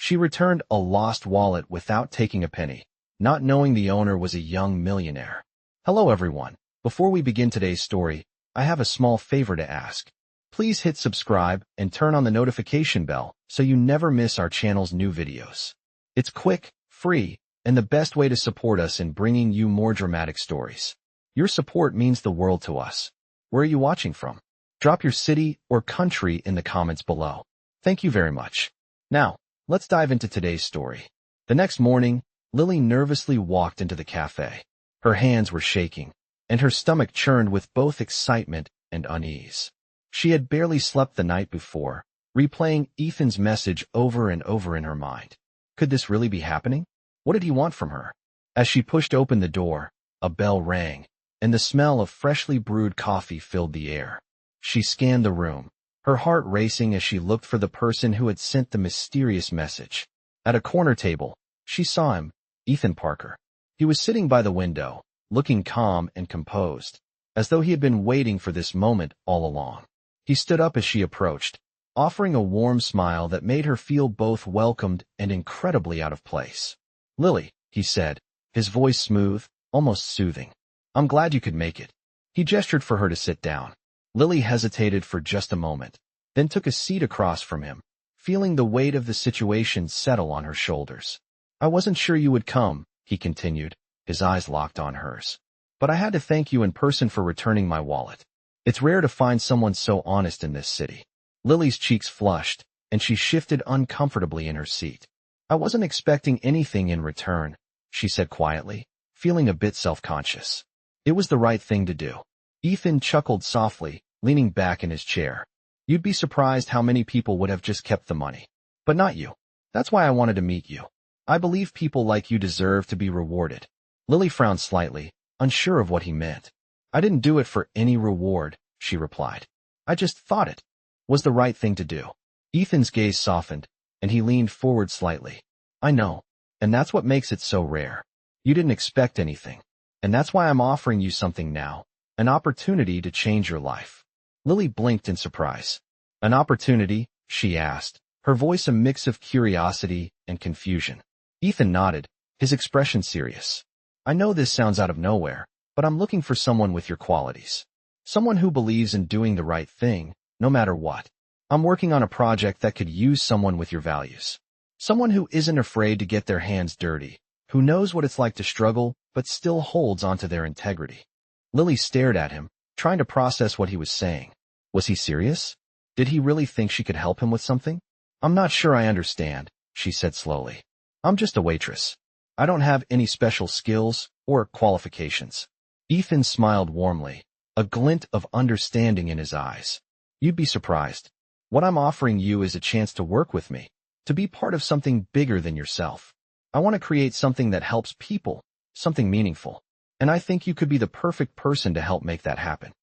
She returned a lost wallet without taking a penny, not knowing the owner was a young millionaire. Hello everyone. Before we begin today's story, I have a small favor to ask. Please hit subscribe and turn on the notification bell so you never miss our channel's new videos. It's quick, free, and the best way to support us in bringing you more dramatic stories. Your support means the world to us. Where are you watching from? Drop your city or country in the comments below. Thank you very much. Now, let's dive into today's story. The next morning, Lily nervously walked into the cafe. Her hands were shaking, and her stomach churned with both excitement and unease. She had barely slept the night before, replaying Ethan's message over and over in her mind. Could this really be happening? What did he want from her? As she pushed open the door, a bell rang, and the smell of freshly brewed coffee filled the air. She scanned the room, her heart racing as she looked for the person who had sent the mysterious message. At a corner table, she saw him, Ethan Parker. He was sitting by the window, looking calm and composed, as though he had been waiting for this moment all along. He stood up as she approached, offering a warm smile that made her feel both welcomed and incredibly out of place. "Lily," he said, his voice smooth, almost soothing. "I'm glad you could make it." He gestured for her to sit down. Lily hesitated for just a moment, then took a seat across from him, feeling the weight of the situation settle on her shoulders. "I wasn't sure you would come," he continued, his eyes locked on hers. "But I had to thank you in person for returning my wallet. It's rare to find someone so honest in this city." Lily's cheeks flushed, and she shifted uncomfortably in her seat. "I wasn't expecting anything in return," she said quietly, feeling a bit self-conscious. "It was the right thing to do." Ethan chuckled softly, leaning back in his chair. "You'd be surprised how many people would have just kept the money. But not you. That's why I wanted to meet you. I believe people like you deserve to be rewarded." Lily frowned slightly, unsure of what he meant. "I didn't do it for any reward," she replied. "I just thought it was the right thing to do." Ethan's gaze softened, and he leaned forward slightly. "I know, and that's what makes it so rare. You didn't expect anything, and that's why I'm offering you something now, an opportunity to change your life." Lily blinked in surprise. "An opportunity?" she asked, her voice a mix of curiosity and confusion. Ethan nodded, his expression serious. "I know this sounds out of nowhere, but I'm looking for someone with your qualities. Someone who believes in doing the right thing, no matter what. I'm working on a project that could use someone with your values. Someone who isn't afraid to get their hands dirty, who knows what it's like to struggle but still holds onto their integrity." Lily stared at him, trying to process what he was saying. Was he serious? Did he really think she could help him with something? "I'm not sure I understand," she said slowly. "I'm just a waitress. I don't have any special skills or qualifications." Ethan smiled warmly, a glint of understanding in his eyes. "You'd be surprised. What I'm offering you is a chance to work with me, to be part of something bigger than yourself. I want to create something that helps people, something meaningful, and I think you could be the perfect person to help make that happen."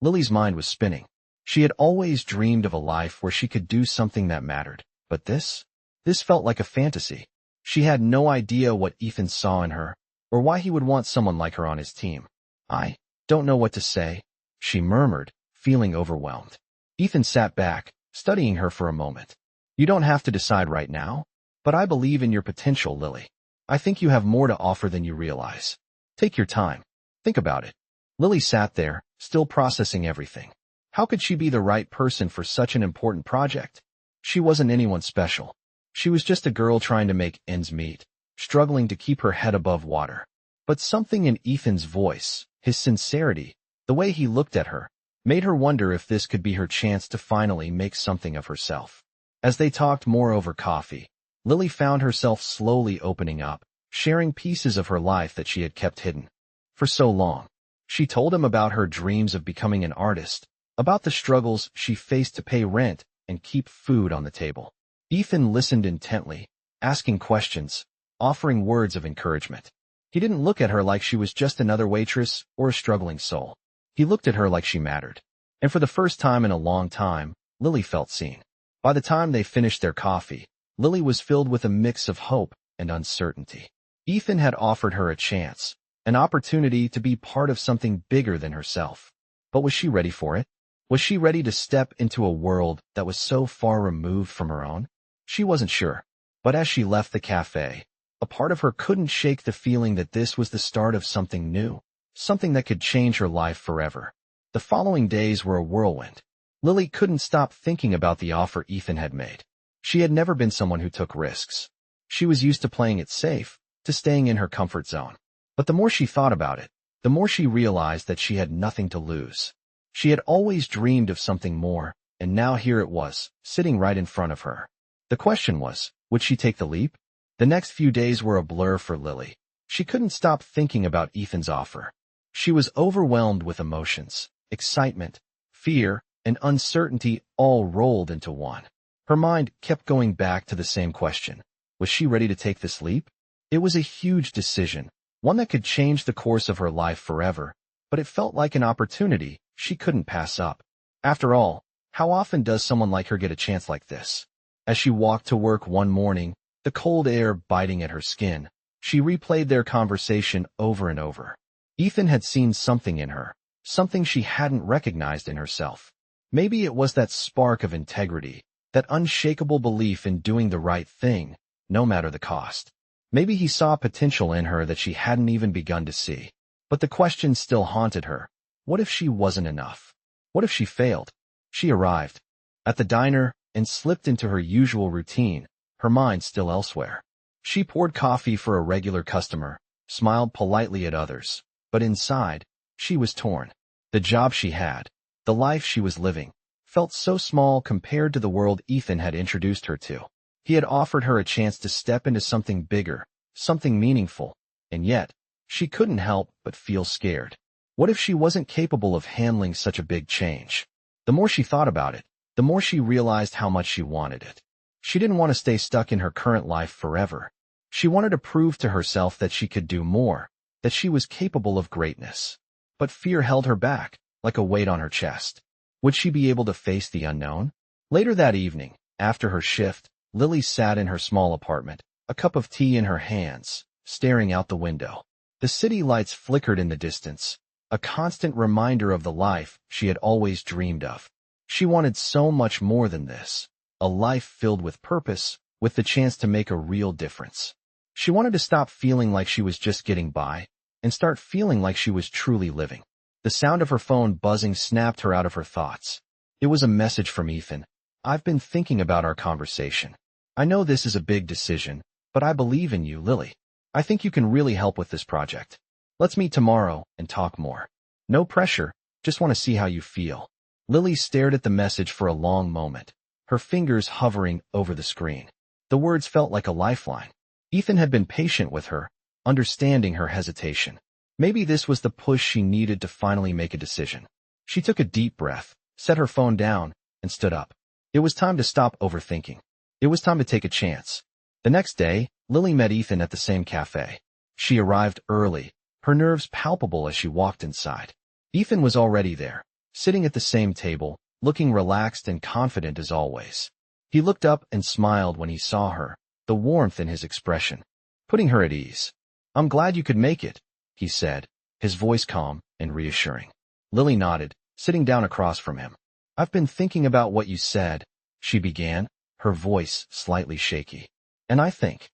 Lily's mind was spinning. She had always dreamed of a life where she could do something that mattered, but this felt like a fantasy. She had no idea what Ethan saw in her, or why he would want someone like her on his team. "I don't know what to say," she murmured, feeling overwhelmed. Ethan sat back, studying her for a moment. "You don't have to decide right now, but I believe in your potential, Lily. I think you have more to offer than you realize. Take your time. Think about it." Lily sat there, still processing everything. How could she be the right person for such an important project? She wasn't anyone special. She was just a girl trying to make ends meet, struggling to keep her head above water. But something in Ethan's voice, his sincerity, the way he looked at her, made her wonder if this could be her chance to finally make something of herself. As they talked more over coffee, Lily found herself slowly opening up, sharing pieces of her life that she had kept hidden for so long. She told him about her dreams of becoming an artist, about the struggles she faced to pay rent and keep food on the table. Ethan listened intently, asking questions, offering words of encouragement. He didn't look at her like she was just another waitress or a struggling soul. He looked at her like she mattered. And for the first time in a long time, Lily felt seen. By the time they finished their coffee, Lily was filled with a mix of hope and uncertainty. Ethan had offered her a chance, an opportunity to be part of something bigger than herself. But was she ready for it? Was she ready to step into a world that was so far removed from her own? She wasn't sure. But as she left the cafe, a part of her couldn't shake the feeling that this was the start of something new, something that could change her life forever. The following days were a whirlwind. Lily couldn't stop thinking about the offer Ethan had made. She had never been someone who took risks. She was used to playing it safe, to staying in her comfort zone. But the more she thought about it, the more she realized that she had nothing to lose. She had always dreamed of something more, and now here it was, sitting right in front of her. The question was, would she take the leap? The next few days were a blur for Lily. She couldn't stop thinking about Ethan's offer. She was overwhelmed with emotions, excitement, fear, and uncertainty all rolled into one. Her mind kept going back to the same question. Was she ready to take this leap? It was a huge decision, one that could change the course of her life forever, but it felt like an opportunity she couldn't pass up. After all, how often does someone like her get a chance like this? As she walked to work one morning, the cold air biting at her skin, she replayed their conversation over and over. Ethan had seen something in her, something she hadn't recognized in herself. Maybe it was that spark of integrity, that unshakable belief in doing the right thing, no matter the cost. Maybe he saw potential in her that she hadn't even begun to see. But the question still haunted her. What if she wasn't enough? What if she failed? She arrived at the diner and slipped into her usual routine, her mind still elsewhere. She poured coffee for a regular customer, smiled politely at others, but inside, she was torn. The job she had, the life she was living, felt so small compared to the world Ethan had introduced her to. He had offered her a chance to step into something bigger, something meaningful, and yet, she couldn't help but feel scared. What if she wasn't capable of handling such a big change? The more she thought about it, the more she realized how much she wanted it. She didn't want to stay stuck in her current life forever. She wanted to prove to herself that she could do more, that she was capable of greatness. But fear held her back, like a weight on her chest. Would she be able to face the unknown? Later that evening, after her shift, Lily sat in her small apartment, a cup of tea in her hands, staring out the window. The city lights flickered in the distance, a constant reminder of the life she had always dreamed of. She wanted so much more than this, a life filled with purpose, with the chance to make a real difference. She wanted to stop feeling like she was just getting by, and start feeling like she was truly living. The sound of her phone buzzing snapped her out of her thoughts. It was a message from Ethan. I've been thinking about our conversation. I know this is a big decision, but I believe in you, Lily. I think you can really help with this project. Let's meet tomorrow and talk more. No pressure, just want to see how you feel. Lily stared at the message for a long moment, her fingers hovering over the screen. The words felt like a lifeline. Ethan had been patient with her, understanding her hesitation. Maybe this was the push she needed to finally make a decision. She took a deep breath, set her phone down, and stood up. It was time to stop overthinking. It was time to take a chance. The next day, Lily met Ethan at the same cafe. She arrived early, her nerves palpable as she walked inside. Ethan was already there, sitting at the same table, looking relaxed and confident as always. He looked up and smiled when he saw her, the warmth in his expression, putting her at ease. I'm glad you could make it, he said, his voice calm and reassuring. Lily nodded, sitting down across from him. I've been thinking about what you said, she began, her voice slightly shaky. And I think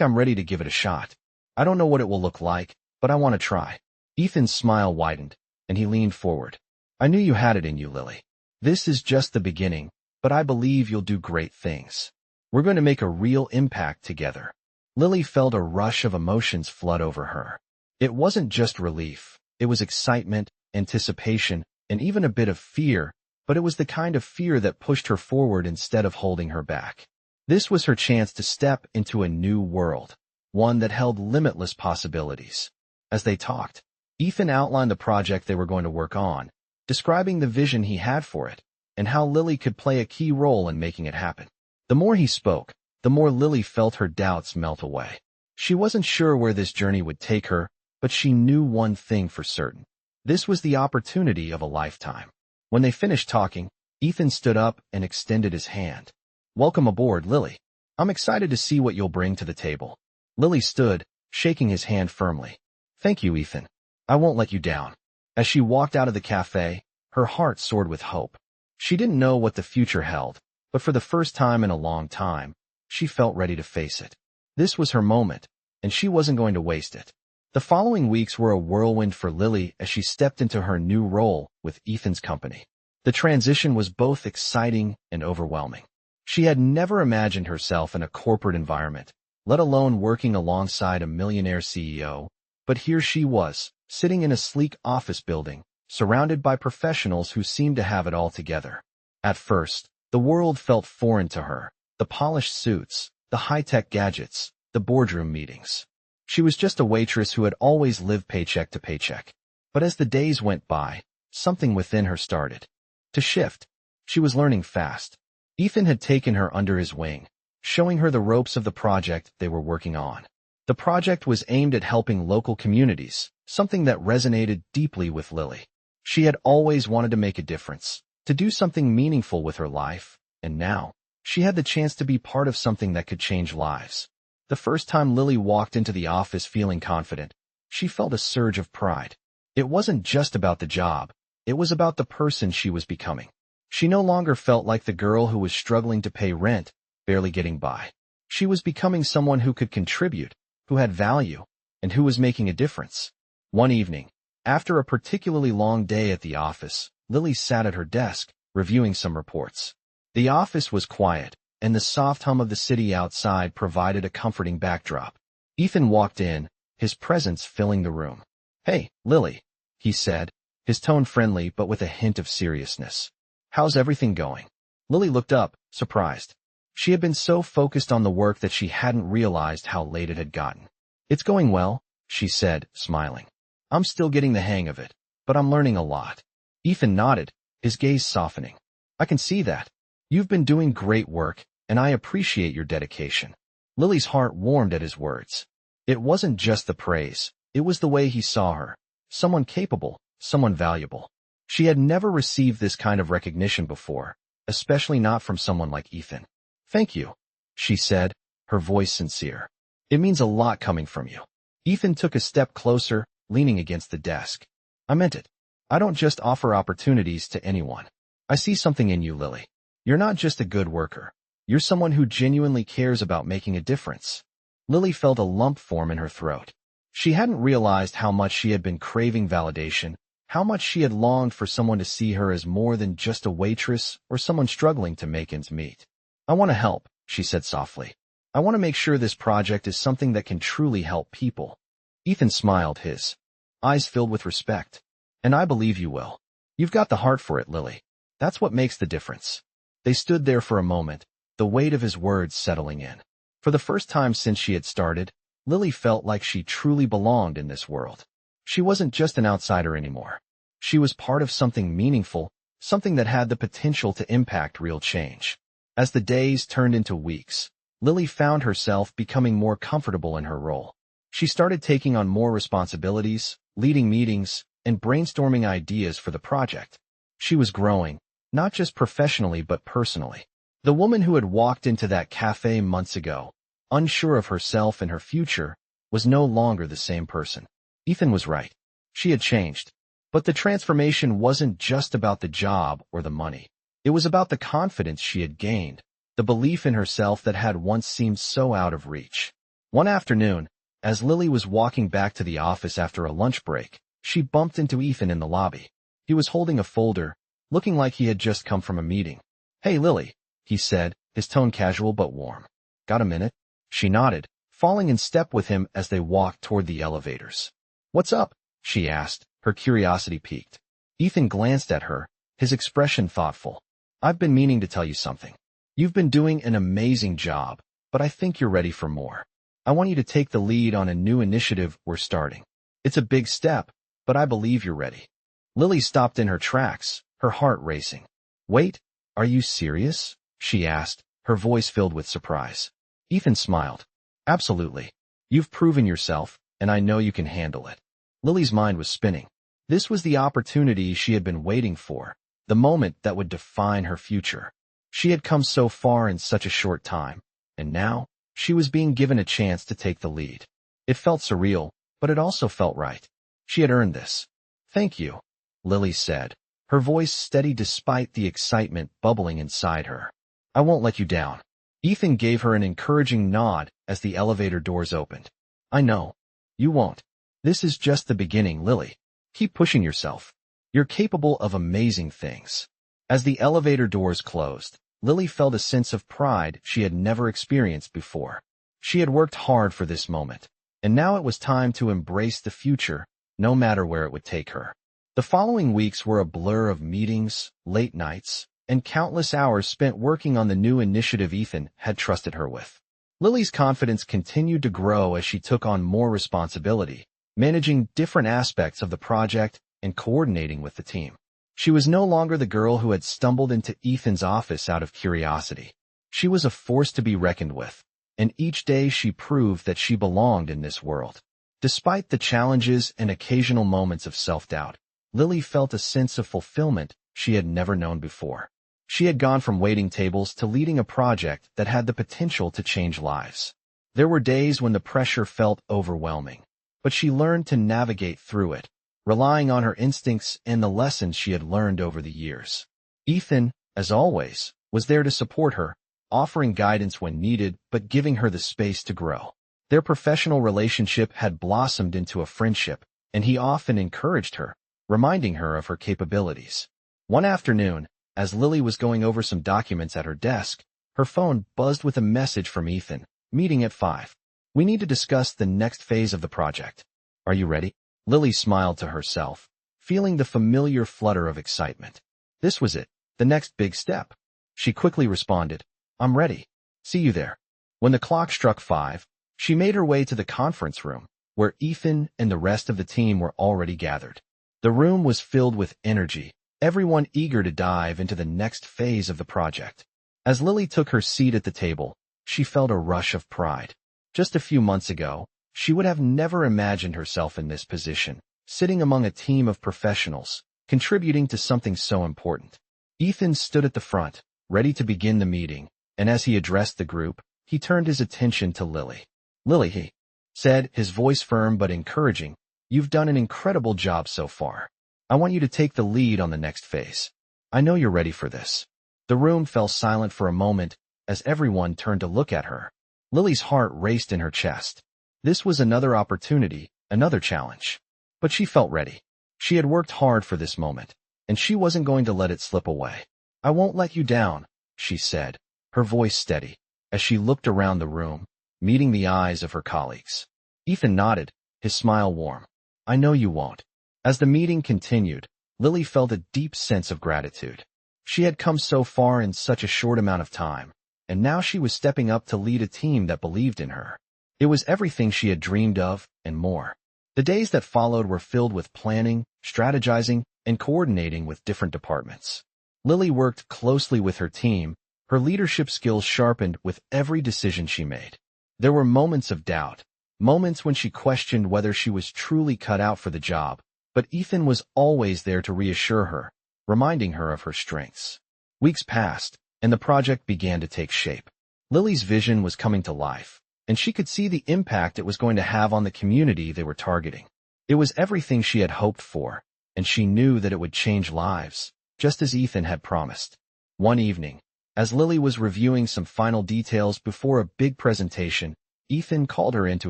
I'm ready to give it a shot. I don't know what it will look like, but I want to try. Ethan's smile widened, and he leaned forward. I knew you had it in you, Lily. This is just the beginning, but I believe you'll do great things. We're going to make a real impact together. Lily felt a rush of emotions flood over her. It wasn't just relief. It was excitement, anticipation, and even a bit of fear, but it was the kind of fear that pushed her forward instead of holding her back. This was her chance to step into a new world, one that held limitless possibilities. As they talked, Ethan outlined the project they were going to work on, describing the vision he had for it, and how Lily could play a key role in making it happen. The more he spoke, the more Lily felt her doubts melt away. She wasn't sure where this journey would take her, but she knew one thing for certain. This was the opportunity of a lifetime. When they finished talking, Ethan stood up and extended his hand. Welcome aboard, Lily. I'm excited to see what you'll bring to the table. Lily stood, shaking his hand firmly. Thank you, Ethan. I won't let you down. As she walked out of the cafe, her heart soared with hope. She didn't know what the future held, but for the first time in a long time, She felt ready to face it. This was her moment, and she wasn't going to waste it. The following weeks were a whirlwind for Lily as she stepped into her new role with Ethan's company. The transition was both exciting and overwhelming. She had never imagined herself in a corporate environment, let alone working alongside a millionaire CEO, but here she was, sitting in a sleek office building, surrounded by professionals who seemed to have it all together. At first, the world felt foreign to her, the polished suits, the high-tech gadgets, the boardroom meetings. She was just a waitress who had always lived paycheck to paycheck. But as the days went by, something within her started to shift. She was learning fast. Ethan had taken her under his wing, showing her the ropes of the project they were working on. The project was aimed at helping local communities, something that resonated deeply with Lily. She had always wanted to make a difference, to do something meaningful with her life, and now, she had the chance to be part of something that could change lives. The first time Lily walked into the office feeling confident, she felt a surge of pride. It wasn't just about the job, it was about the person she was becoming. She no longer felt like the girl who was struggling to pay rent, barely getting by. She was becoming someone who could contribute, who had value, and who was making a difference. One evening, after a particularly long day at the office, Lily sat at her desk, reviewing some reports. The office was quiet, and the soft hum of the city outside provided a comforting backdrop. Ethan walked in, his presence filling the room. "Hey, Lily," he said, his tone friendly but with a hint of seriousness. "How's everything going?" Lily looked up, surprised. She had been so focused on the work that she hadn't realized how late it had gotten. "It's going well," she said, smiling. "I'm still getting the hang of it, but I'm learning a lot." Ethan nodded, his gaze softening. "I can see that. You've been doing great work, and I appreciate your dedication." Lily's heart warmed at his words. It wasn't just the praise, it was the way he saw her. Someone capable, someone valuable. She had never received this kind of recognition before, especially not from someone like Ethan. "Thank you," she said, her voice sincere. "It means a lot coming from you." Ethan took a step closer, leaning against the desk. "I meant it. I don't just offer opportunities to anyone. I see something in you, Lily. You're not just a good worker. You're someone who genuinely cares about making a difference." Lily felt a lump form in her throat. She hadn't realized how much she had been craving validation, how much she had longed for someone to see her as more than just a waitress or someone struggling to make ends meet. "I want to help," she said softly. "I want to make sure this project is something that can truly help people." Ethan smiled, his eyes filled with respect. "And I believe you will. You've got the heart for it, Lily. That's what makes the difference." They stood there for a moment, the weight of his words settling in. For the first time since she had started, Lily felt like she truly belonged in this world. She wasn't just an outsider anymore. She was part of something meaningful, something that had the potential to impact real change. As the days turned into weeks, Lily found herself becoming more comfortable in her role. She started taking on more responsibilities, leading meetings, and brainstorming ideas for the project. She was growing, not just professionally but personally. The woman who had walked into that cafe months ago, unsure of herself and her future, was no longer the same person. Ethan was right. She had changed. But the transformation wasn't just about the job or the money. It was about the confidence she had gained, the belief in herself that had once seemed so out of reach. One afternoon, as Lily was walking back to the office after a lunch break, she bumped into Ethan in the lobby. He was holding a folder, looking like he had just come from a meeting. "Hey, Lily," he said, his tone casual but warm. "Got a minute?" She nodded, falling in step with him as they walked toward the elevators. "What's up?" she asked, her curiosity piqued. Ethan glanced at her, his expression thoughtful. "I've been meaning to tell you something. You've been doing an amazing job, but I think you're ready for more. I want you to take the lead on a new initiative we're starting. It's a big step, but I believe you're ready." Lily stopped in her tracks, her heart racing. "Wait, are you serious?" she asked, her voice filled with surprise. Ethan smiled. "Absolutely. You've proven yourself, and I know you can handle it." Lily's mind was spinning. This was the opportunity she had been waiting for, the moment that would define her future. She had come so far in such a short time, and now, she was being given a chance to take the lead. It felt surreal, but it also felt right. She had earned this. "Thank you," Lily said, her voice steady despite the excitement bubbling inside her. "I won't let you down." Ethan gave her an encouraging nod as the elevator doors opened. I know. You won't. This is just the beginning, Lily. Keep pushing yourself. You're capable of amazing things. As the elevator doors closed, Lily felt a sense of pride she had never experienced before. She had worked hard for this moment, and now it was time to embrace the future, no matter where it would take her. The following weeks were a blur of meetings, late nights, and countless hours spent working on the new initiative Ethan had trusted her with. Lily's confidence continued to grow as she took on more responsibility, managing different aspects of the project and coordinating with the team. She was no longer the girl who had stumbled into Ethan's office out of curiosity. She was a force to be reckoned with, and each day she proved that she belonged in this world. Despite the challenges and occasional moments of self-doubt, Lily felt a sense of fulfillment she had never known before. She had gone from waiting tables to leading a project that had the potential to change lives. There were days when the pressure felt overwhelming, but she learned to navigate through it, relying on her instincts and the lessons she had learned over the years. Ethan, as always, was there to support her, offering guidance when needed but giving her the space to grow. Their professional relationship had blossomed into a friendship, and he often encouraged her, reminding her of her capabilities. One afternoon, as Lily was going over some documents at her desk, her phone buzzed with a message from Ethan. Meeting at 5. We need to discuss the next phase of the project. Are you ready? Lily smiled to herself, feeling the familiar flutter of excitement. This was it, the next big step. She quickly responded, I'm ready. See you there. When the clock struck 5, she made her way to the conference room, where Ethan and the rest of the team were already gathered. The room was filled with energy, everyone eager to dive into the next phase of the project. As Lily took her seat at the table, she felt a rush of pride. Just a few months ago, she would have never imagined herself in this position, sitting among a team of professionals, contributing to something so important. Ethan stood at the front, ready to begin the meeting, and as he addressed the group, he turned his attention to Lily. Lily, he said, his voice firm but encouraging, you've done an incredible job so far. I want you to take the lead on the next phase. I know you're ready for this. The room fell silent for a moment as everyone turned to look at her. Lily's heart raced in her chest. This was another opportunity, another challenge. But she felt ready. She had worked hard for this moment, and she wasn't going to let it slip away. I won't let you down, she said, her voice steady, as she looked around the room, meeting the eyes of her colleagues. Ethan nodded, his smile warm. I know you won't. As the meeting continued, Lily felt a deep sense of gratitude. She had come so far in such a short amount of time, and now she was stepping up to lead a team that believed in her. It was everything she had dreamed of, and more. The days that followed were filled with planning, strategizing, and coordinating with different departments. Lily worked closely with her team, her leadership skills sharpened with every decision she made. There were moments of doubt, moments when she questioned whether she was truly cut out for the job, but Ethan was always there to reassure her, reminding her of her strengths. Weeks passed, and the project began to take shape. Lily's vision was coming to life, and she could see the impact it was going to have on the community they were targeting. It was everything she had hoped for, and she knew that it would change lives, just as Ethan had promised. One evening, as Lily was reviewing some final details before a big presentation, Ethan called her into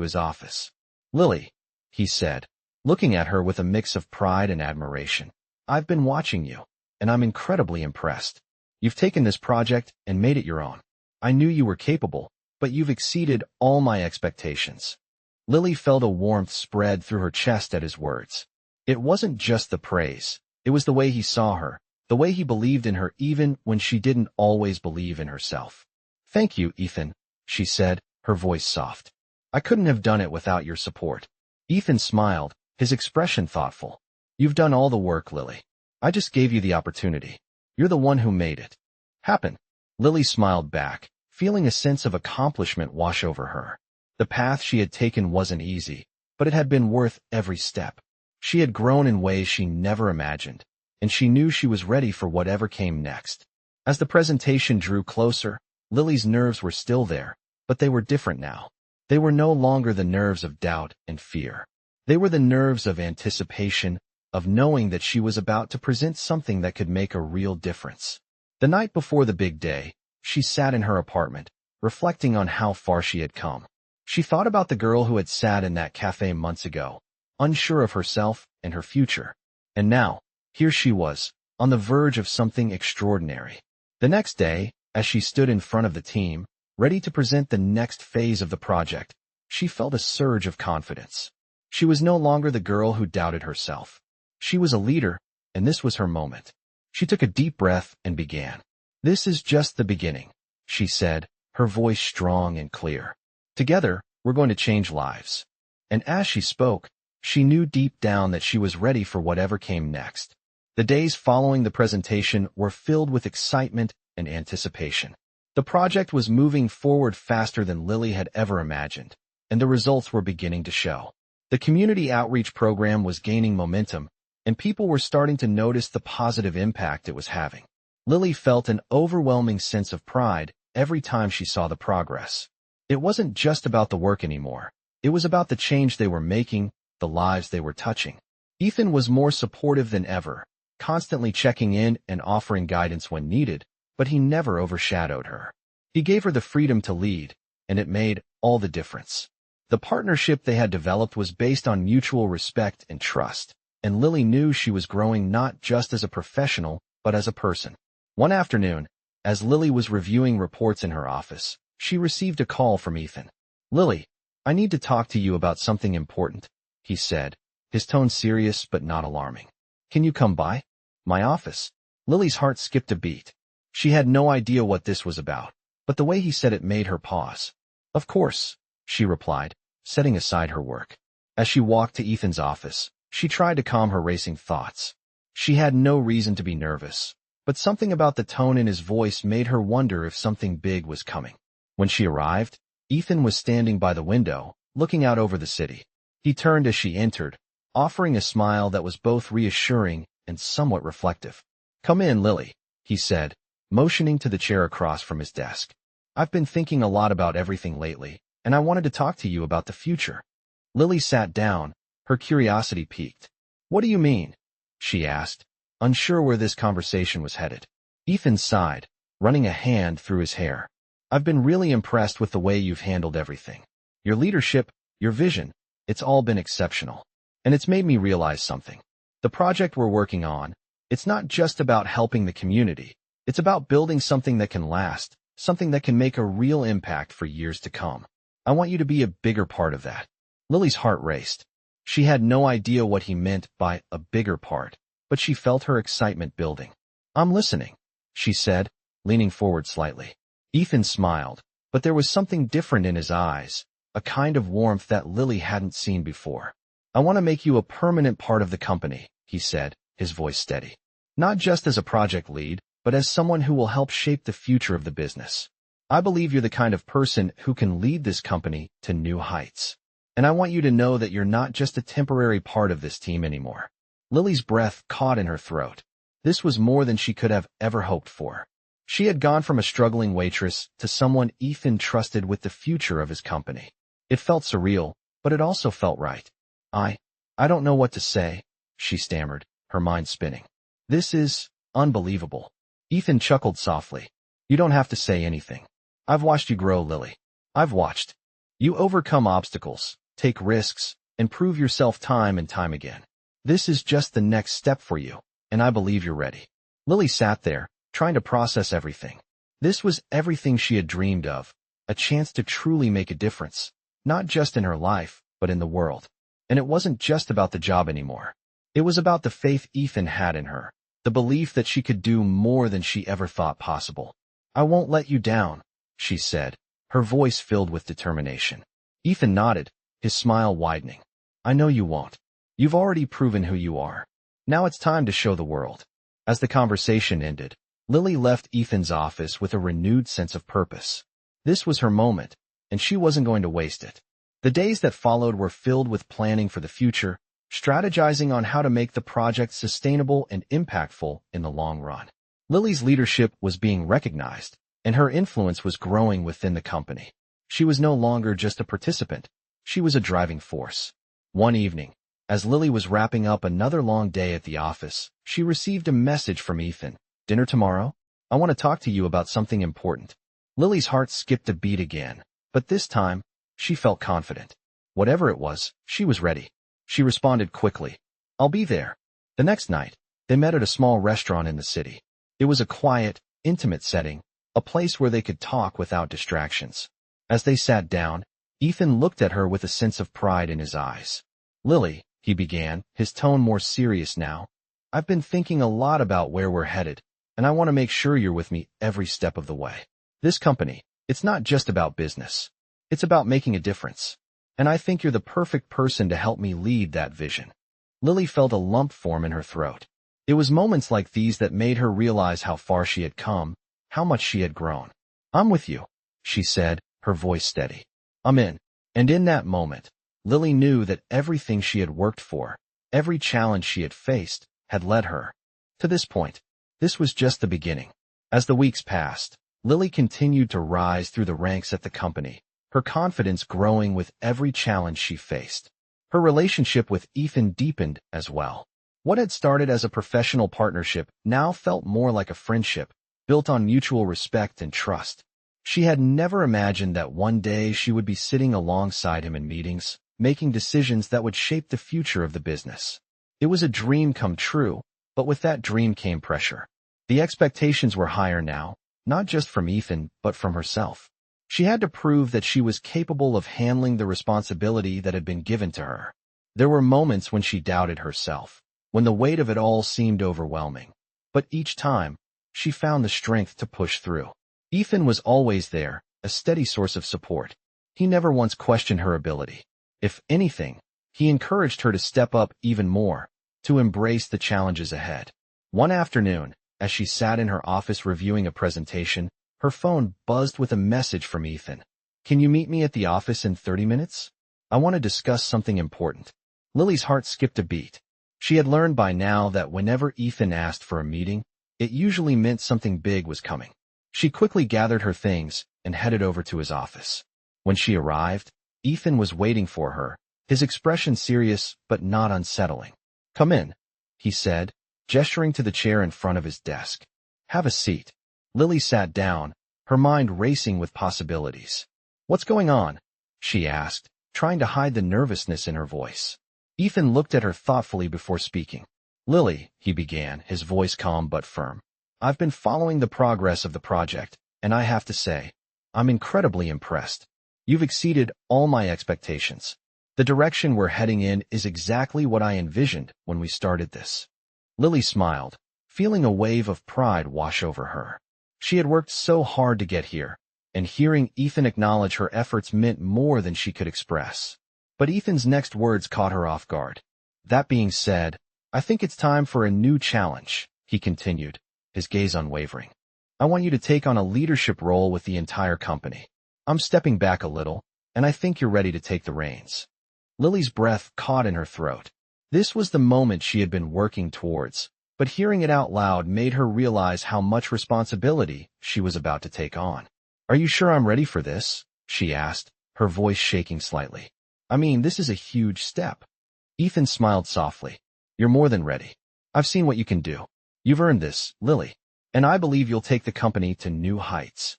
his office. Lily, he said, looking at her with a mix of pride and admiration. I've been watching you, and I'm incredibly impressed. You've taken this project and made it your own. I knew you were capable, but you've exceeded all my expectations. Lily felt a warmth spread through her chest at his words. It wasn't just the praise, it was the way he saw her, the way he believed in her even when she didn't always believe in herself. Thank you, Ethan, she said, her voice soft. I couldn't have done it without your support. Ethan smiled, his expression thoughtful. You've done all the work, Lily. I just gave you the opportunity. You're the one who made it happen. Lily smiled back, feeling a sense of accomplishment wash over her. The path she had taken wasn't easy, but it had been worth every step. She had grown in ways she never imagined, and she knew she was ready for whatever came next. As the presentation drew closer, Lily's nerves were still there, but they were different now. They were no longer the nerves of doubt and fear. They were the nerves of anticipation, of knowing that she was about to present something that could make a real difference. The night before the big day, she sat in her apartment, reflecting on how far she had come. She thought about the girl who had sat in that cafe months ago, unsure of herself and her future. And now, here she was, on the verge of something extraordinary. The next day, as she stood in front of the team, ready to present the next phase of the project, she felt a surge of confidence. She was no longer the girl who doubted herself. She was a leader, and this was her moment. She took a deep breath and began. "This is just the beginning," she said, her voice strong and clear. "Together, we're going to change lives." And as she spoke, she knew deep down that she was ready for whatever came next. The days following the presentation were filled with excitement and anticipation. The project was moving forward faster than Lily had ever imagined, and the results were beginning to show. The community outreach program was gaining momentum, and people were starting to notice the positive impact it was having. Lily felt an overwhelming sense of pride every time she saw the progress. It wasn't just about the work anymore. It was about the change they were making, the lives they were touching. Ethan was more supportive than ever, constantly checking in and offering guidance when needed, but he never overshadowed her. He gave her the freedom to lead, and it made all the difference. The partnership they had developed was based on mutual respect and trust, and Lily knew she was growing not just as a professional, but as a person. One afternoon, as Lily was reviewing reports in her office, she received a call from Ethan. "Lily, I need to talk to you about something important," he said, his tone serious but not alarming. "Can you come by my office?" Lily's heart skipped a beat. She had no idea what this was about, but the way he said it made her pause. "Of course," she replied, setting aside her work. As she walked to Ethan's office, she tried to calm her racing thoughts. She had no reason to be nervous, but something about the tone in his voice made her wonder if something big was coming. When she arrived, Ethan was standing by the window, looking out over the city. He turned as she entered, offering a smile that was both reassuring and somewhat reflective. "Come in, Lily," he said, motioning to the chair across from his desk. "I've been thinking a lot about everything lately, and I wanted to talk to you about the future." Lily sat down, her curiosity piqued. "What do you mean?" she asked, unsure where this conversation was headed. Ethan sighed, running a hand through his hair. "I've been really impressed with the way you've handled everything. Your leadership, your vision, it's all been exceptional. And it's made me realize something. The project we're working on, it's not just about helping the community. It's about building something that can last, something that can make a real impact for years to come. I want you to be a bigger part of that." Lily's heart raced. She had no idea what he meant by a bigger part, but she felt her excitement building. "I'm listening," she said, leaning forward slightly. Ethan smiled, but there was something different in his eyes, a kind of warmth that Lily hadn't seen before. "I want to make you a permanent part of the company," he said, his voice steady. "Not just as a project lead, but as someone who will help shape the future of the business. I believe you're the kind of person who can lead this company to new heights. And I want you to know that you're not just a temporary part of this team anymore." Lily's breath caught in her throat. This was more than she could have ever hoped for. She had gone from a struggling waitress to someone Ethan trusted with the future of his company. It felt surreal, but it also felt right. I don't know what to say," she stammered, her mind spinning. "This is unbelievable." Ethan chuckled softly. "You don't have to say anything. I've watched you grow, Lily. I've watched you overcome obstacles, take risks, and prove yourself time and time again. This is just the next step for you, and I believe you're ready." Lily sat there, trying to process everything. This was everything she had dreamed of, a chance to truly make a difference, not just in her life, but in the world. And it wasn't just about the job anymore. It was about the faith Ethan had in her, the belief that she could do more than she ever thought possible. "I won't let you down," she said, her voice filled with determination. Ethan nodded, his smile widening. "I know you won't. You've already proven who you are. Now it's time to show the world." As the conversation ended, Lily left Ethan's office with a renewed sense of purpose. This was her moment, and she wasn't going to waste it. The days that followed were filled with planning for the future, strategizing on how to make the project sustainable and impactful in the long run. Lily's leadership was being recognized, and her influence was growing within the company. She was no longer just a participant. She was a driving force. One evening, as Lily was wrapping up another long day at the office, she received a message from Ethan. "Dinner tomorrow? I want to talk to you about something important." Lily's heart skipped a beat again, but this time, she felt confident. Whatever it was, she was ready. She responded quickly, "I'll be there." The next night, they met at a small restaurant in the city. It was a quiet, intimate setting, a place where they could talk without distractions. As they sat down, Ethan looked at her with a sense of pride in his eyes. "Lily," he began, his tone more serious now, "I've been thinking a lot about where we're headed, and I want to make sure you're with me every step of the way. This company, it's not just about business. It's about making a difference. And I think you're the perfect person to help me lead that vision." Lily felt a lump form in her throat. It was moments like these that made her realize how far she had come, how much she had grown. "I'm with you," she said, her voice steady. "I'm in." And in that moment, Lily knew that everything she had worked for, every challenge she had faced, had led her to this point. This was just the beginning. As the weeks passed, Lily continued to rise through the ranks at the company, her confidence growing with every challenge she faced. Her relationship with Ethan deepened as well. What had started as a professional partnership now felt more like a friendship, built on mutual respect and trust. She had never imagined that one day she would be sitting alongside him in meetings, making decisions that would shape the future of the business. It was a dream come true, but with that dream came pressure. The expectations were higher now, not just from Ethan, but from herself. She had to prove that she was capable of handling the responsibility that had been given to her. There were moments when she doubted herself, when the weight of it all seemed overwhelming. But each time, she found the strength to push through. Ethan was always there, a steady source of support. He never once questioned her ability. If anything, he encouraged her to step up even more, to embrace the challenges ahead. One afternoon, as she sat in her office reviewing a presentation, her phone buzzed with a message from Ethan. "Can you meet me at the office in 30 minutes? I want to discuss something important." Lily's heart skipped a beat. She had learned by now that whenever Ethan asked for a meeting, it usually meant something big was coming. She quickly gathered her things and headed over to his office. When she arrived, Ethan was waiting for her, his expression serious but not unsettling. "Come in," he said, gesturing to the chair in front of his desk. "Have a seat." Lily sat down, her mind racing with possibilities. "What's going on?" she asked, trying to hide the nervousness in her voice. Ethan looked at her thoughtfully before speaking. "Lily," he began, his voice calm but firm, "I've been following the progress of the project, and I have to say, I'm incredibly impressed. You've exceeded all my expectations. The direction we're heading in is exactly what I envisioned when we started this." Lily smiled, feeling a wave of pride wash over her. She had worked so hard to get here, and hearing Ethan acknowledge her efforts meant more than she could express. But Ethan's next words caught her off guard. "That being said, I think it's time for a new challenge," he continued, his gaze unwavering. "I want you to take on a leadership role with the entire company. I'm stepping back a little, and I think you're ready to take the reins." Lily's breath caught in her throat. This was the moment she had been working towards, but hearing it out loud made her realize how much responsibility she was about to take on. "Are you sure I'm ready for this?" she asked, her voice shaking slightly. "I mean, this is a huge step." Ethan smiled softly. "You're more than ready. I've seen what you can do. You've earned this, Lily, and I believe you'll take the company to new heights."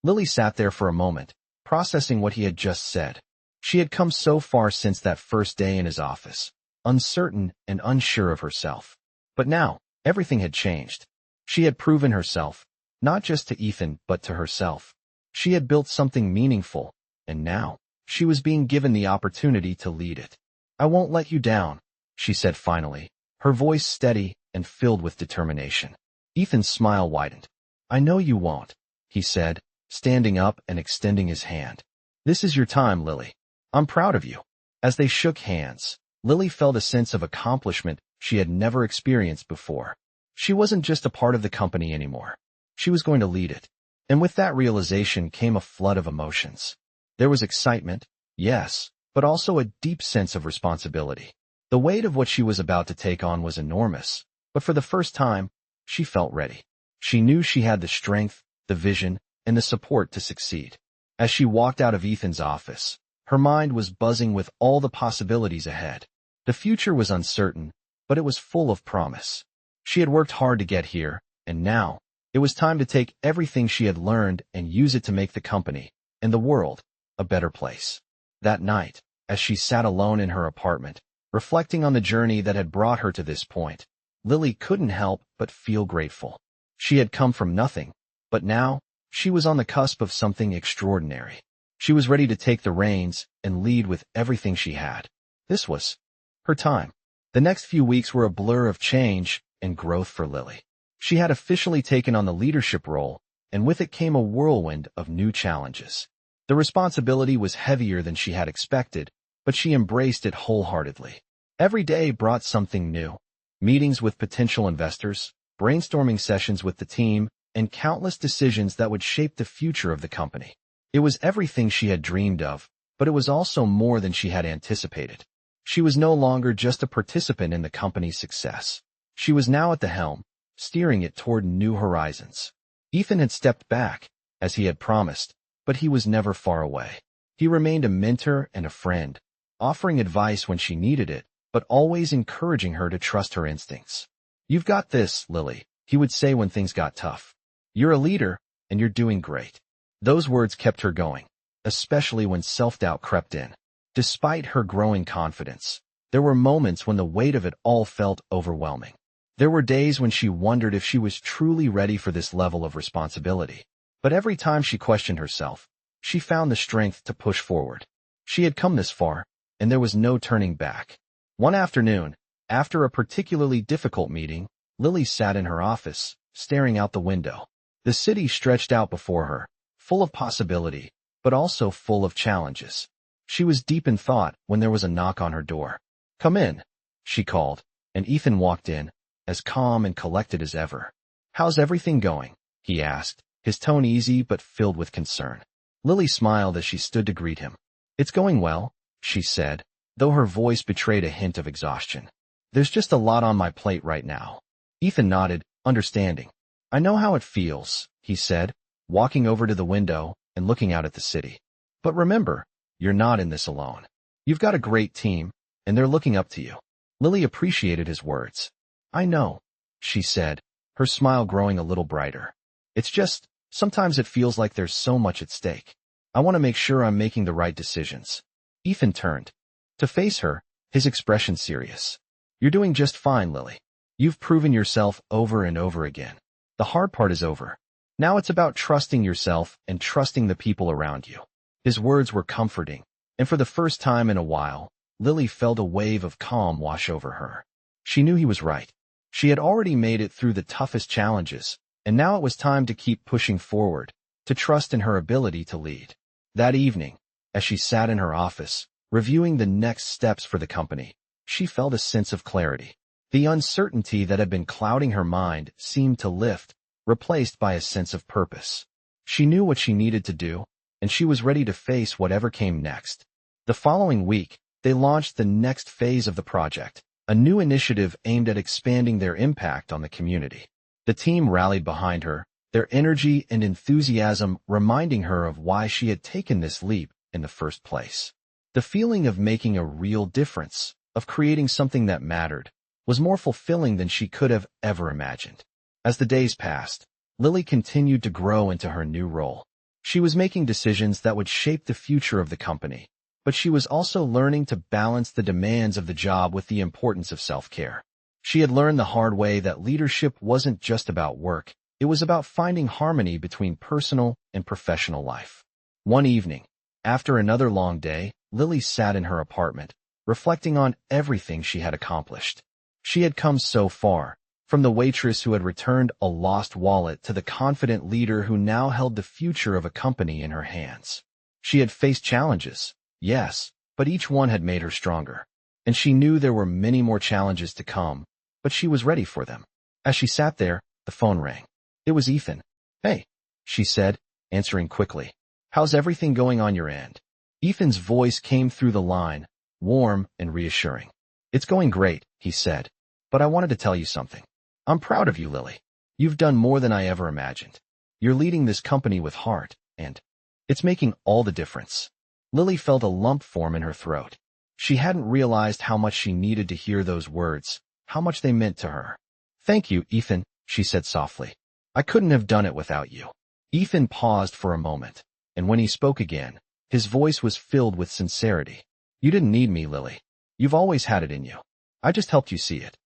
Lily sat there for a moment, processing what he had just said. She had come so far since that first day in his office, uncertain and unsure of herself. But now, everything had changed. She had proven herself, not just to Ethan but to herself. She had built something meaningful, and now, she was being given the opportunity to lead it. "I won't let you down," she said finally, her voice steady and filled with determination. Ethan's smile widened. "I know you won't," he said, standing up and extending his hand. "This is your time, Lily. I'm proud of you." As they shook hands, Lily felt a sense of accomplishment she had never experienced before. She wasn't just a part of the company anymore. She was going to lead it. And with that realization came a flood of emotions. There was excitement, yes, but also a deep sense of responsibility. The weight of what she was about to take on was enormous, but for the first time, she felt ready. She knew she had the strength, the vision, and the support to succeed. As she walked out of Ethan's office, her mind was buzzing with all the possibilities ahead. The future was uncertain, but it was full of promise. She had worked hard to get here, and now, It was time to take everything she had learned and use it to make the company, and the world, a better place. That night, as she sat alone in her apartment, reflecting on the journey that had brought her to this point, Lily couldn't help but feel grateful. She had come from nothing, but now, she was on the cusp of something extraordinary. She was ready to take the reins and lead with everything she had. This was her time. The next few weeks were a blur of change and growth for Lily. She had officially taken on the leadership role, and with it came a whirlwind of new challenges. The responsibility was heavier than she had expected, but she embraced it wholeheartedly. Every day brought something new. Meetings with potential investors, brainstorming sessions with the team, and countless decisions that would shape the future of the company. It was everything she had dreamed of, but it was also more than she had anticipated. She was no longer just a participant in the company's success. She was now at the helm, steering it toward new horizons. Ethan had stepped back, as he had promised, but he was never far away. He remained a mentor and a friend, offering advice when she needed it, but always encouraging her to trust her instincts. "You've got this, Lily," he would say when things got tough. "You're a leader, and you're doing great." Those words kept her going, especially when self-doubt crept in. Despite her growing confidence, there were moments when the weight of it all felt overwhelming. There were days when she wondered if she was truly ready for this level of responsibility. But every time she questioned herself, she found the strength to push forward. She had come this far, and there was no turning back. One afternoon, after a particularly difficult meeting, Lily sat in her office, staring out the window. The city stretched out before her, full of possibility, but also full of challenges. She was deep in thought when there was a knock on her door. "Come in," she called, and Ethan walked in, as calm and collected as ever. "How's everything going?" he asked, his tone easy but filled with concern. Lily smiled as she stood to greet him. "It's going well," she said, though her voice betrayed a hint of exhaustion. "There's just a lot on my plate right now." Ethan nodded, understanding. "I know how it feels," he said, walking over to the window and looking out at the city. "But remember, you're not in this alone. You've got a great team, and they're looking up to you." Lily appreciated his words. "I know," she said, her smile growing a little brighter. "It's just, sometimes it feels like there's so much at stake. I want to make sure I'm making the right decisions." Ethan turned to face her, his expression serious. "You're doing just fine, Lily. You've proven yourself over and over again. The hard part is over. Now it's about trusting yourself and trusting the people around you." His words were comforting, and for the first time in a while, Lily felt a wave of calm wash over her. She knew he was right. She had already made it through the toughest challenges, and now it was time to keep pushing forward, to trust in her ability to lead. That evening, as she sat in her office, reviewing the next steps for the company, she felt a sense of clarity. The uncertainty that had been clouding her mind seemed to lift, replaced by a sense of purpose. She knew what she needed to do, and she was ready to face whatever came next. The following week, they launched the next phase of the project, a new initiative aimed at expanding their impact on the community. The team rallied behind her, their energy and enthusiasm reminding her of why she had taken this leap in the first place. The feeling of making a real difference, of creating something that mattered, was more fulfilling than she could have ever imagined. As the days passed, Lily continued to grow into her new role. She was making decisions that would shape the future of the company, but she was also learning to balance the demands of the job with the importance of self-care. She had learned the hard way that leadership wasn't just about work, it was about finding harmony between personal and professional life. One evening, after another long day, Lily sat in her apartment, reflecting on everything she had accomplished. She had come so far, from the waitress who had returned a lost wallet to the confident leader who now held the future of a company in her hands. She had faced challenges, yes, but each one had made her stronger. And she knew there were many more challenges to come, but she was ready for them. As she sat there, the phone rang. It was Ethan. "Hey," she said, answering quickly. "How's everything going on your end?" Ethan's voice came through the line, warm and reassuring. "It's going great," he said, "but I wanted to tell you something. I'm proud of you, Lily. You've done more than I ever imagined. You're leading this company with heart, and it's making all the difference." Lily felt a lump form in her throat. She hadn't realized how much she needed to hear those words, how much they meant to her. "Thank you, Ethan," she said softly. I couldn't have done it without you. Ethan paused for a moment, and when he spoke again, his voice was filled with sincerity. You didn't need me, Lily. You've always had it in you. I just helped you see it.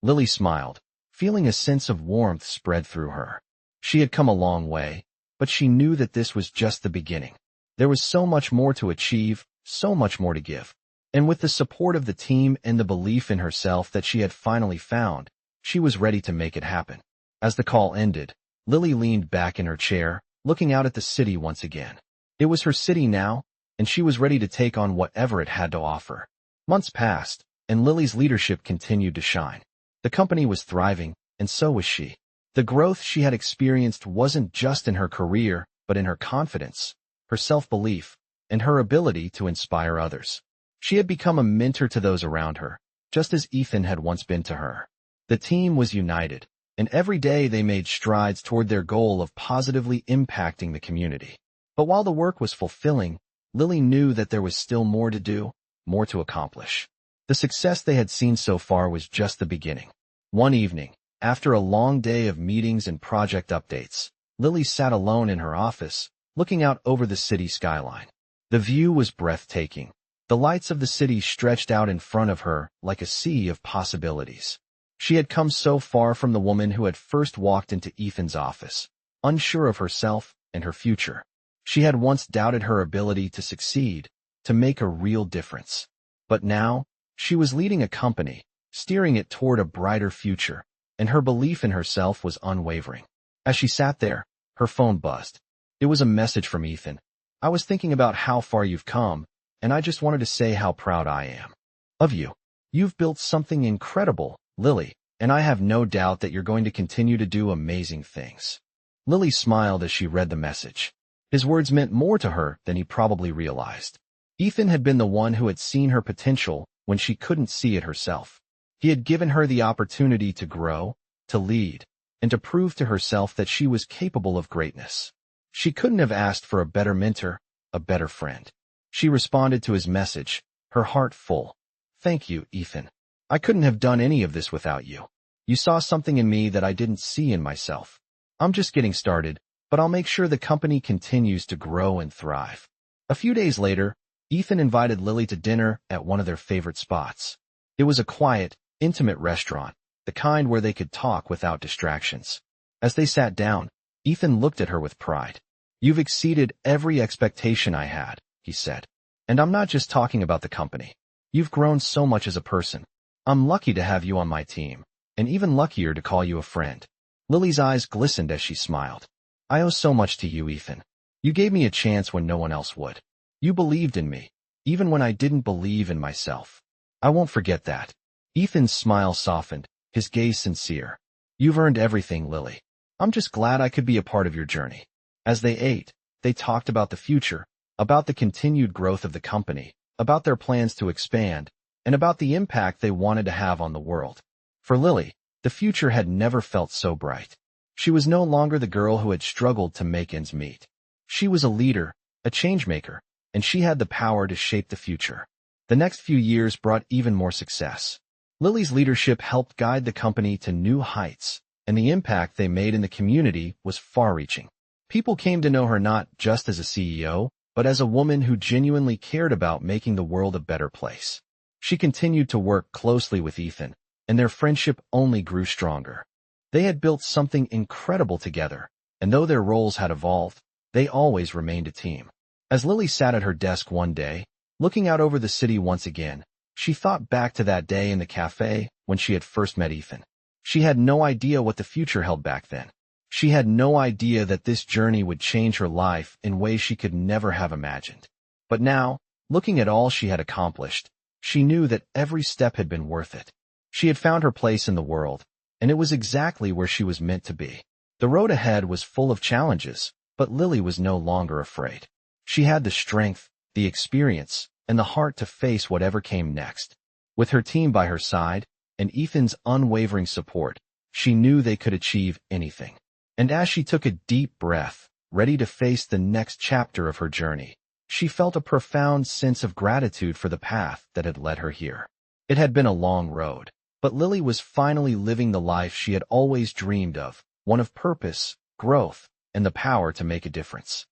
Lily smiled, feeling a sense of warmth spread through her. She had come a long way, but she knew that this was just the beginning. There was so much more to achieve, so much more to give. And with the support of the team and the belief in herself that she had finally found, she was ready to make it happen. As the call ended, Lily leaned back in her chair, looking out at the city once again. It was her city now, and she was ready to take on whatever it had to offer. Months passed, and Lily's leadership continued to shine. The company was thriving, and so was she. The growth she had experienced wasn't just in her career, but in her confidence, her self-belief, and her ability to inspire others. She had become a mentor to those around her, just as Ethan had once been to her. The team was united, and every day they made strides toward their goal of positively impacting the community. But while the work was fulfilling, Lily knew that there was still more to do, more to accomplish. The success they had seen so far was just the beginning. One evening, after a long day of meetings and project updates, Lily sat alone in her office, looking out over the city skyline. The view was breathtaking. The lights of the city stretched out in front of her like a sea of possibilities. She had come so far from the woman who had first walked into Ethan's office, unsure of herself and her future. She had once doubted her ability to succeed, to make a real difference. But now, she was leading a company, steering it toward a brighter future, and her belief in herself was unwavering. As she sat there, her phone buzzed. It was a message from Ethan. I was thinking about how far you've come, and I just wanted to say how proud I am of you. You've built something incredible, Lily, and I have no doubt that you're going to continue to do amazing things. Lily smiled as she read the message. His words meant more to her than he probably realized. Ethan had been the one who had seen her potential when she couldn't see it herself. He had given her the opportunity to grow, to lead, and to prove to herself that she was capable of greatness. She couldn't have asked for a better mentor, a better friend. She responded to his message, her heart full. Thank you, Ethan. I couldn't have done any of this without you. You saw something in me that I didn't see in myself. I'm just getting started, but I'll make sure the company continues to grow and thrive. A few days later, Ethan invited Lily to dinner at one of their favorite spots. It was a quiet, intimate restaurant, the kind where they could talk without distractions. As they sat down, Ethan looked at her with pride. You've exceeded every expectation I had, he said. And I'm not just talking about the company. You've grown so much as a person. I'm lucky to have you on my team, and even luckier to call you a friend. Lily's eyes glistened as she smiled. I owe so much to you, Ethan. You gave me a chance when no one else would. You believed in me, even when I didn't believe in myself. I won't forget that. Ethan's smile softened, his gaze sincere. You've earned everything, Lily. I'm just glad I could be a part of your journey. As they ate, they talked about the future, about the continued growth of the company, about their plans to expand, and about the impact they wanted to have on the world. For Lily, the future had never felt so bright. She was no longer the girl who had struggled to make ends meet. She was a leader, a changemaker, and she had the power to shape the future. The next few years brought even more success. Lily's leadership helped guide the company to new heights, and the impact they made in the community was far-reaching. People came to know her not just as a CEO, but as a woman who genuinely cared about making the world a better place. She continued to work closely with Ethan, and their friendship only grew stronger. They had built something incredible together, and though their roles had evolved, they always remained a team. As Lily sat at her desk one day, looking out over the city once again, she thought back to that day in the cafe when she had first met Ethan. She had no idea what the future held back then. She had no idea that this journey would change her life in ways she could never have imagined. But now, looking at all she had accomplished, she knew that every step had been worth it. She had found her place in the world, and it was exactly where she was meant to be. The road ahead was full of challenges, but Lily was no longer afraid. She had the strength, the experience, and the heart to face whatever came next. With her team by her side, and Ethan's unwavering support, she knew they could achieve anything. And as she took a deep breath, ready to face the next chapter of her journey, she felt a profound sense of gratitude for the path that had led her here. It had been a long road, but Lily was finally living the life she had always dreamed of, one of purpose, growth, and the power to make a difference.